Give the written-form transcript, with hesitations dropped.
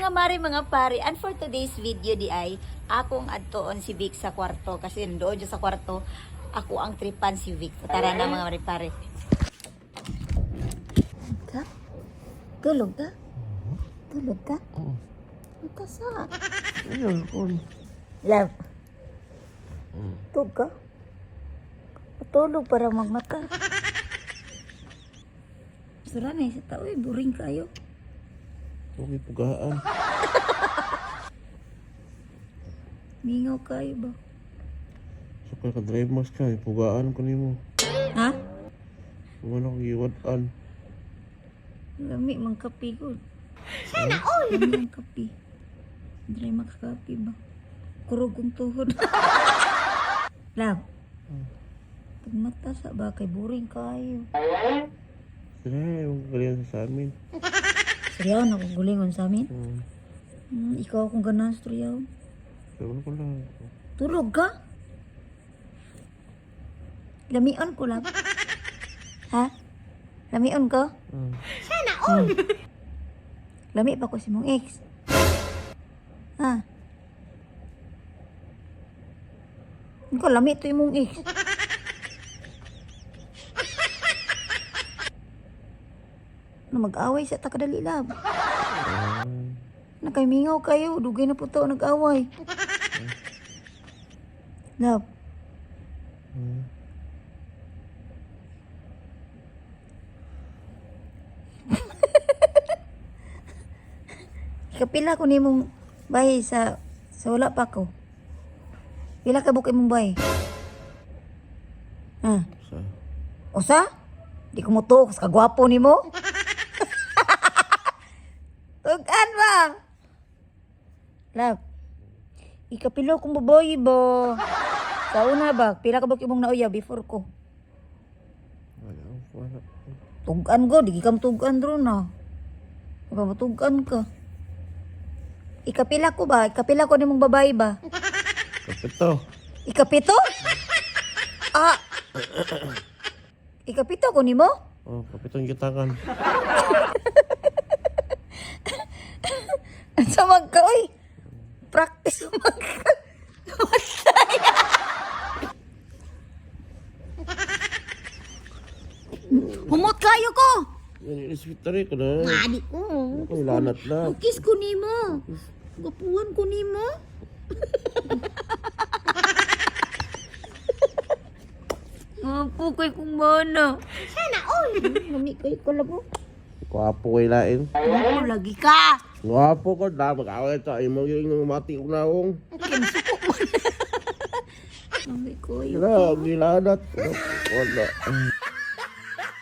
mga mari, mga pari. And for today's video di ay, akong adtoon si Vic sa kwarto. Kasi doon siya sa kwarto, ako ang tripan si Vic. Tara na mga mari, pari. Ka? Tulog ka? Tulog ka? Oo. Matasa. Ayun, kon. Love. Tulog ka? Matulog para magmata. Sura na sa tao eh, boring kayo. Okay, pugaan. Mingaw kayo ba? So, kaya ka-drive mas ka, pugaan ko nimo. Ha? Kung ano kong iwadan. Lami, mang kapi ko. Sana all! Lami ang kapi. Hindi rin makakapi ba? Kurog kong tuhod. Love. Pagmata sa ba kay boring kayo. Sila, yung galingan sa amin. Seryaw na kung gulingon sa amin. Oo. Ikaw akong ganas, Seryaw. Pero ano ko lang. Tulog ka? Lamion ko lang. Ha? Lamion ko? Sana all! Lami pa ko si mong ex. Ha? Ikaw, lami ito yung mong ex. Na mag-away sa takadali lab. Nakaimingaw kayo, dugay na po ito nag-away. Love. Kapila ko ni mong bahay sa wala pa ko. Pila ka bukay mong bahay? Ha? Sa. Usa? Di ko mo to, kas kagwapo ni mo. Tugan ba? Love. Ikapilo kong baboy ba? Sa una ba? Pila ka bukay mong nauya before ko? Wala. Tugan ko, di ka tugan doon na. Diba matugan ka? Ikapila ko ba? Ikapila ko ni mong babae ba? Kapito. Ikapito? Ah! Ikapito ko ni mo? Oh, kapitong gitangan. Sa magka, oy! Practice magka. Masaya! Humot kayo ko! Yan, iniswitari ko na. Madi ko. Ay, lanat na. Kiss ko ni mo. Gapuan ko ni mo. Mapukoy kong mana. Sana all. Mami kayo ko labo. Guwapo kay lain. Ako lagi ka. Guwapo ko na. Mag-away ito. Ay, yung mati ko na akong. Kinsuko mo na. Mami ko yun. Sila, gilanat. Wala.